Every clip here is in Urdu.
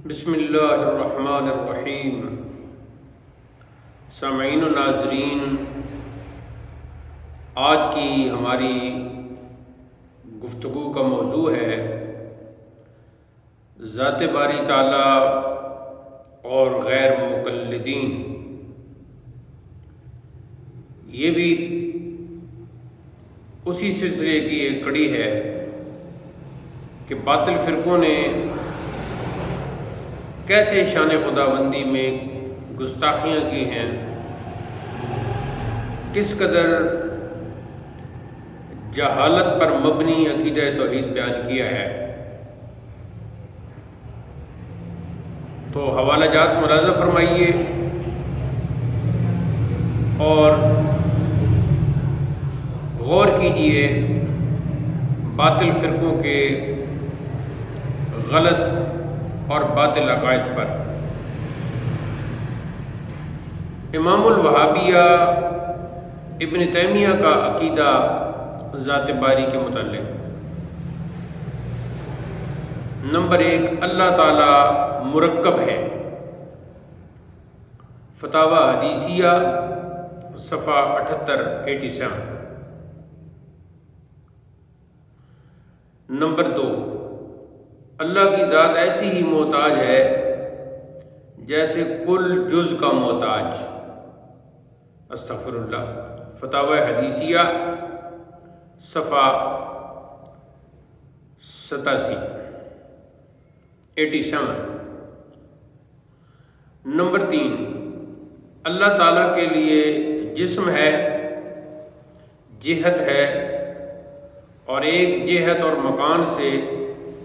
بسم اللہ الرحمن الرحیم۔ سامعین و ناظرین، آج کی ہماری گفتگو کا موضوع ہے ذات باری تعالیٰ اور غیر مقلدین۔ یہ بھی اسی سلسلے کی ایک کڑی ہے کہ باطل فرقوں نے کیسے شان خداوندی میں گستاخیاں کی ہیں، کس قدر جہالت پر مبنی عقیدہ توحید بیان کیا ہے۔ تو حوالہ جات ملاحظہ فرمائیے اور غور کیجیے باطل فرقوں کے غلط اور باطل عقائد پر۔ امام الوہابیہ ابن تیمیہ کا عقیدہ ذات باری کے متعلق: نمبر 1، اللہ تعالی مرکب ہے، فتاوی حدیثیہ صفحہ 78-87۔ نمبر 2، اللہ کی ذات ایسی ہی محتاج ہے جیسے کل جز کا محتاج، استغفر اللہ، فتاوی حدیثیہ صفحہ 87۔ نمبر 3، اللہ تعالیٰ کے لیے جسم ہے، جہت ہے، اور ایک جہت اور مکان سے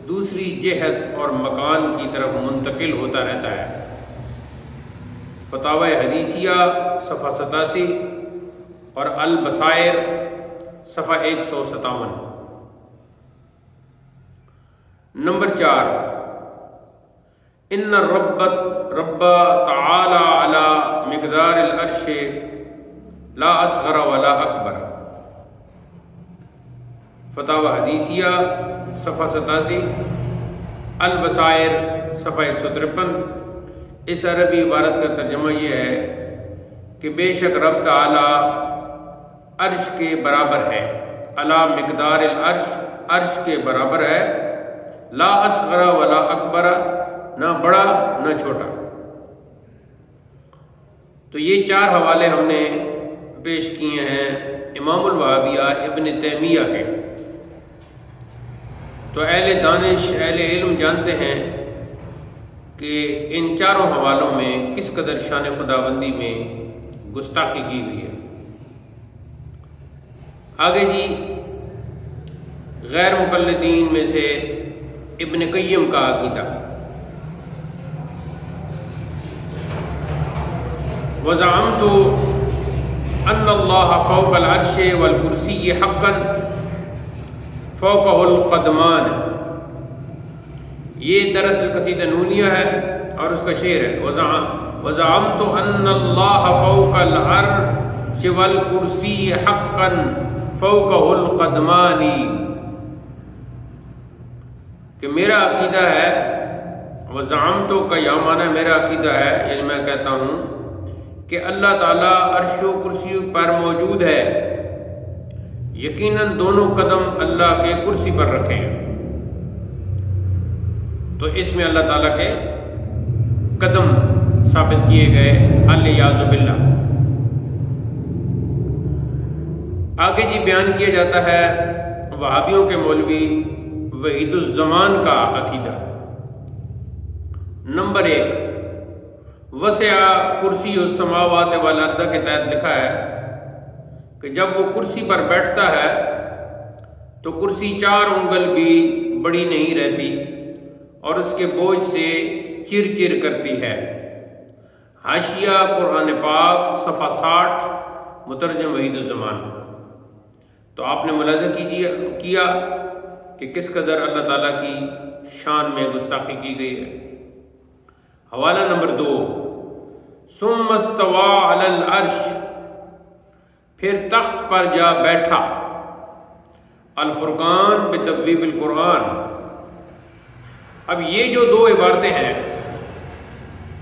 دوسری جہت اور مکان کی طرف منتقل ہوتا رہتا ہے، فتاوی حدیثیہ صفحہ 87 اور البصائر صفحہ 157۔ نمبر 4، ان رب تعالی علی مقدار العرش لا اصغر ولا اکبر، فتاوی حدیثیہ صفحہ 87، البصائر صفحہ 153۔ اس عربی عبارت کا ترجمہ یہ ہے کہ بے شک رب تعالی عرش کے برابر ہے، علی مقدار العرش، عرش کے برابر ہے، لا اصغر ولا اکبر، نہ بڑا نہ چھوٹا۔ تو یہ 4 حوالے ہم نے پیش کیے ہیں امام الوہابیہ ابن تیمیہ کے۔ تو اہل دانش، اہل علم جانتے ہیں کہ ان 4 حوالوں میں کس قدر شان خداوندی میں گستاخی کی ہوئی ہے۔ آگے جی، غیر مقلدین میں سے ابن قیم کا عقیدہ: وَزَعَمْتُ أَنَّ اللَّهَ فَوْقَ الْعَرْشِ وَالْكُرْسِيِّ حَقًّا فَوْقَهُ الْقَدْمَانِ۔ یہ دراصل قصیدہ نونیہ ہے اور اس کا شعر ہے: وَزَعَمْتُ أَنَّ اللَّهَ فَوْقَ الْعَرْشِ وَالْكُرْسِيِّ حَقًّا فَوْقَهُ الْقَدْمَانِ، کہ میرا عقیدہ ہے، وَزَعَمْتُ کا یہ معنی میرا عقیدہ ہے، یعنی میں کہتا ہوں کہ اللہ تعالیٰ عرش و کرسی پر موجود ہے، یقیناً دونوں قدم اللہ کے کرسی پر رکھے ہیں۔ تو اس میں اللہ تعالیٰ کے قدم ثابت کیے گئے، الیاذ باللہ۔ آگے جی بیان کیا جاتا ہے وہابیوں کے مولوی وحید الزمان کا عقیدہ: نمبر 1، وسع کرسی السماوات والارض کے تحت لکھا ہے کہ جب وہ کرسی پر بیٹھتا ہے تو کرسی 4 انگل بھی بڑی نہیں رہتی اور اس کے بوجھ سے چر چر کرتی ہے۔ حاشیہ قرآن پاک صفحہ 60، مترجم وحید الزمان۔ تو آپ نے ملاحظہ کیا کہ کس قدر اللہ تعالیٰ کی شان میں گستاخی کی گئی ہے۔ حوالہ نمبر 2، ثم استوى علی العرش، پھر تخت پر جا بیٹھا، الفرقان بتبویب القرآن۔ اب یہ جو 2 عبارتیں ہیں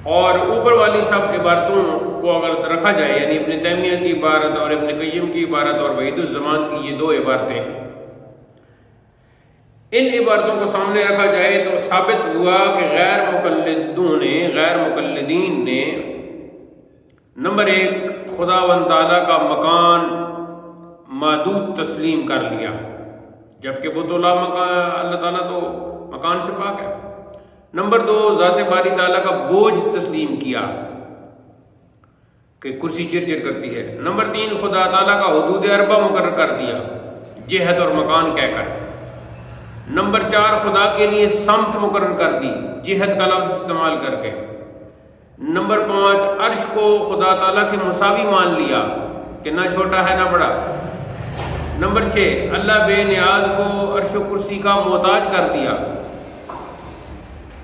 اور اوپر والی سب عبارتوں کو اگر رکھا جائے، یعنی ابن تیمیہ کی عبارت اور ابن قیم کی عبارت اور وحید الزمان کی یہ دو عبارتیں، ان عبارتوں کو سامنے رکھا جائے تو ثابت ہوا کہ غیر مقلدین نے نمبر ایک خداوند تعالیٰ کا مکان محدود تسلیم کر لیا، جبکہ وہ تو اللہ تعالیٰ تو مکان سے پاک ہے۔ نمبر دو، ذات باری تعالیٰ کا بوجھ تسلیم کیا کہ کرسی چرچر کرتی ہے۔ نمبر تین، خدا تعالیٰ کا حدود اربع مقرر کر دیا جہت اور مکان کہہ کر۔ نمبر چار، خدا کے لیے سمت مقرر کر دی جہت کا لفظ استعمال کر کے۔ نمبر پانچ، عرش کو خدا تعالیٰ کے مساوی مان لیا کہ نہ چھوٹا ہے نہ بڑا۔ نمبر چھ، اللہ بے نیاز کو عرش و کرسی کا محتاج کر دیا۔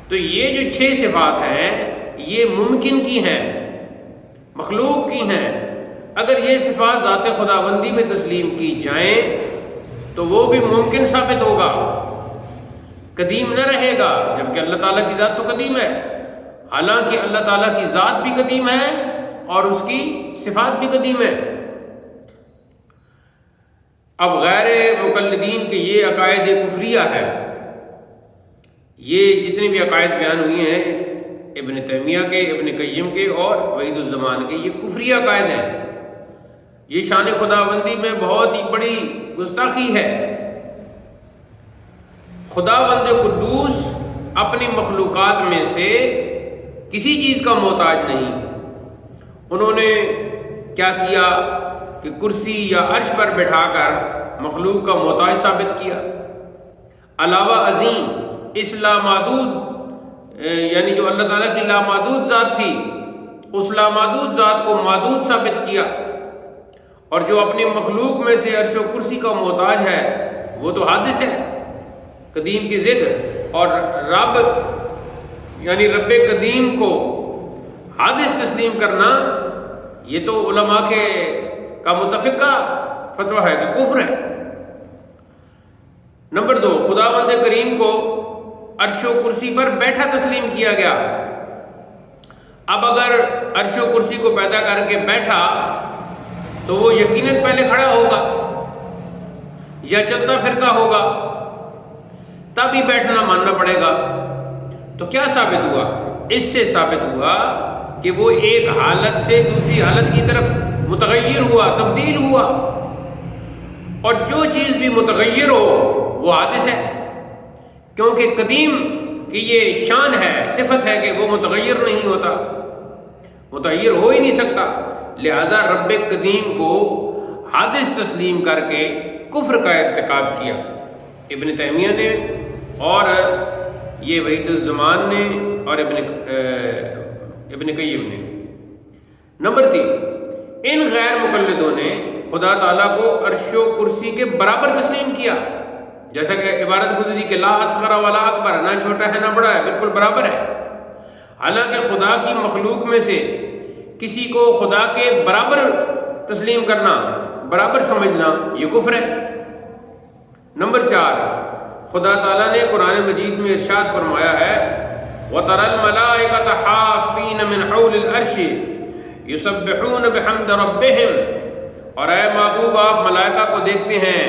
تو یہ جو 6 صفات ہیں یہ ممکن کی ہیں، مخلوق کی ہیں۔ اگر یہ صفات ذات خداوندی میں تسلیم کی جائیں تو وہ بھی ممکن ثابت ہوگا، قدیم نہ رہے گا، جبکہ اللہ تعالیٰ کی ذات تو قدیم ہے، حالانکہ اللہ تعالیٰ کی ذات بھی قدیم ہے اور اس کی صفات بھی قدیم ہے۔ اب غیر مقلدین کے یہ عقائد کفریہ ہے، یہ جتنی بھی عقائد بیان ہوئی ہیں ابن تیمیہ کے، ابن قیم کے اور وحید الزمان کے، یہ کفریہ عقائد ہیں۔ یہ شان خداوندی میں بہت ہی بڑی گستاخی ہے۔ خداوند قدوس اپنی مخلوقات میں سے کسی چیز کا محتاج نہیں۔ انہوں نے کیا کیا کہ کرسی یا عرش پر بٹھا کر مخلوق کا محتاج ثابت کیا۔ علاوہ ازیں اس لامحدود یعنی جو اللہ تعالیٰ کی لامحدود ذات تھی، اس لامحدود ذات کو محدود ثابت کیا، اور جو اپنی مخلوق میں سے عرش و کرسی کا محتاج ہے وہ تو حادث ہے، قدیم کی ضد۔ اور رب یعنی رب قدیم کو حادث تسلیم کرنا یہ تو علماء کا متفقہ فتویٰ ہے کہ کفر ہے۔ نمبر دو، خداوند کریم کو عرش و کرسی پر بیٹھا تسلیم کیا گیا۔ اب اگر عرش و کرسی کو پیدا کر کے بیٹھا تو وہ یقیناً پہلے کھڑا ہوگا یا چلتا پھرتا ہوگا، تب ہی بیٹھنا ماننا پڑے گا۔ تو کیا ثابت ہوا؟ اس سے ثابت ہوا کہ وہ ایک حالت سے دوسری حالت کی طرف متغیر ہوا، تبدیل ہوا، اور جو چیز بھی متغیر ہو وہ حادث ہے، کیونکہ قدیم کی یہ شان ہے، صفت ہے کہ وہ متغیر نہیں ہوتا، متغیر ہو ہی نہیں سکتا۔ لہذا رب قدیم کو حادث تسلیم کر کے کفر کا ارتکاب کیا ابن تیمیہ نے، اور یہ وحید الزمان نے، اور ابن قیم نے۔ نمبر 3، ان غیر مقلدوں نے خدا تعالیٰ کو عرش و کرسی کے برابر تسلیم کیا، جیسا کہ عبارت گزری کہ لا اصغر ولا اکبر، نہ چھوٹا ہے نہ بڑا ہے، بالکل برابر ہے۔ حالانکہ خدا کی مخلوق میں سے کسی کو خدا کے برابر تسلیم کرنا، برابر سمجھنا، یہ کفر ہے۔ نمبر 4، خدا تعالیٰ نے قرآن مجید میں ارشاد فرمایا ہے وَتَرَى الْمَلَائِكَةَ حَافِّينَ مِنْ حَوْلِ الْعَرْشِ يُسَبِّحُونَ بِحَمْدِ رَبِّهِمْ، اور اے محبوب آپ ملائکہ کو دیکھتے ہیں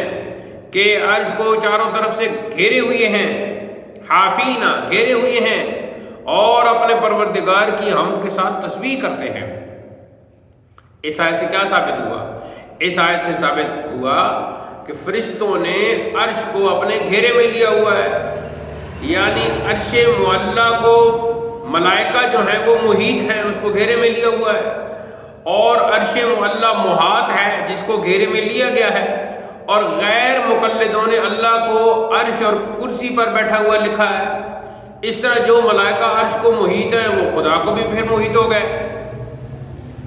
کہ عرش کو چاروں طرف سے گھیرے ہوئے ہیں، حافینہ گھیرے ہوئے ہیں، اور اپنے پروردگار کی حمد کے ساتھ تسبیح کرتے ہیں۔ اس آیت سے کیا ثابت ہوا؟ اس آیت سے ثابت ہوا کہ فرشتوں نے عرش کو اپنے گھیرے میں لیا ہوا ہے، یعنی عرش معلیٰ کو ملائکہ جو ہیں وہ محیط ہیں، اس کو گھیرے میں لیا ہوا ہے، اور عرش معلیٰ محاط ہے جس کو گھیرے میں لیا گیا ہے، اور غیر مقلدوں نے اللہ کو عرش اور کرسی پر بیٹھا ہوا لکھا ہے۔ اس طرح جو ملائکہ عرش کو محیط ہیں وہ خدا کو بھی پھر محیط ہو گئے،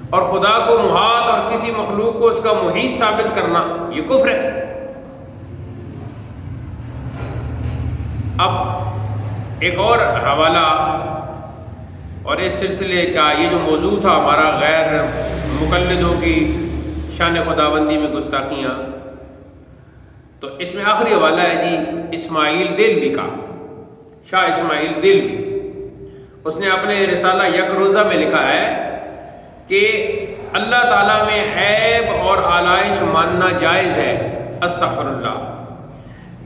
اور خدا کو محاط اور کسی مخلوق کو اس کا محیط ثابت کرنا یہ کفر ہے۔ اب ایک اور حوالہ، اور اس سلسلے کا یہ جو موضوع تھا ہمارا غیر مقلدوں کی شان خداوندی میں گستاخیاں، تو اس میں آخری حوالہ ہے جی اسماعیل دہلوی کا، شاہ اسماعیل دہلوی۔ اس نے اپنے رسالہ یک روزہ میں لکھا ہے کہ اللہ تعالیٰ میں عیب اور آلائش ماننا جائز ہے، استغفر اللہ،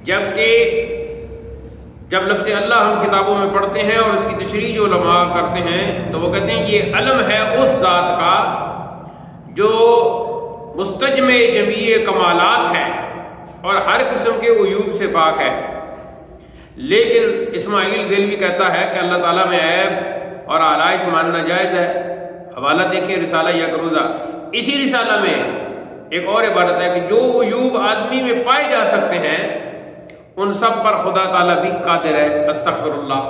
جبکہ جب لفظ اللہ ہم کتابوں میں پڑھتے ہیں اور اس کی تشریح جو علماء کرتے ہیں تو وہ کہتے ہیں یہ علم ہے اس ذات کا جو مستجمع جمیع کمالات ہے اور ہر قسم کے عیوب سے پاک ہے۔ لیکن اسماعیل دہلوی کہتا ہے کہ اللہ تعالیٰ میں عیب اور آلائش ماننا جائز ہے۔ حوالہ دیکھیں رسالہ یک روزہ۔ اسی رسالہ میں ایک اور عبارت ہے کہ جو عیوب آدمی میں پائے جا سکتے ہیں ان سب پر خدا تعالیٰ بھی قادر ہے، استغفر اللہ۔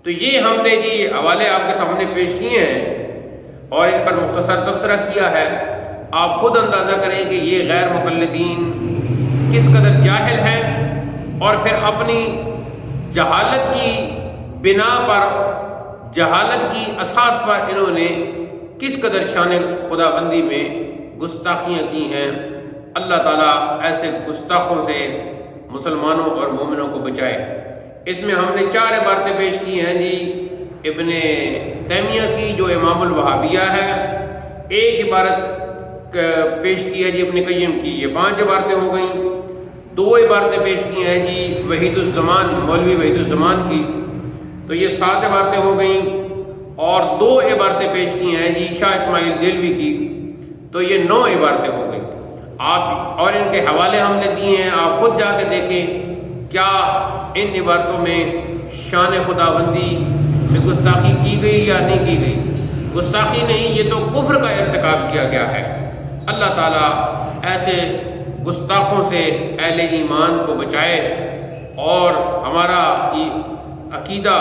تو یہ ہم نے جی حوالے آپ کے سامنے پیش کیے ہیں اور ان پر مختصر تبصرہ کیا ہے۔ آپ خود اندازہ کریں کہ یہ غیر مقلدین کس قدر جاہل ہیں اور پھر اپنی جہالت کی بنا پر، جہالت کی اساس پر انہوں نے کس قدر شان خدا بندی میں گستاخیاں کی ہیں۔ اللہ تعالیٰ ایسے گستاخوں سے مسلمانوں اور مومنوں کو بچائے۔ اس میں ہم نے 4 عبارتیں پیش کی ہیں جی ابن تیمیہ کی جو امام الوہابیہ ہے، ایک عبارت پیش کی ہے جی ابن قیم کی، یہ 5 عبارتیں ہو گئیں۔ 2 عبارتیں پیش کی ہیں جی وحید الزمان، مولوی وحید الزمان کی، تو یہ 7 عبارتیں ہو گئیں، اور 2 عبارتیں پیش کی ہیں جی شاہ اسماعیل دہلوی کی، تو یہ 9 عبارتیں ہو گئیں۔ آپ اور ان کے حوالے ہم نے دیے ہیں، آپ خود جا کے دیکھیں کیا ان عبارتوں میں شان خدا بندی میں گستاخی کی گئی یا نہیں کی گئی۔ گستاخی نہیں، یہ تو کفر کا ارتکاب کیا گیا ہے۔ اللہ تعالیٰ ایسے گستاخوں سے اہل ایمان کو بچائے اور ہمارا عقیدہ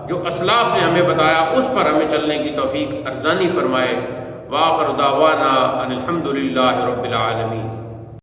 جو اسلاف نے ہمیں بتایا اس پر ہمیں چلنے کی توفیق ارزانی فرمائے۔ وآخر دعوانا ان الحمد للہ رب العالمین۔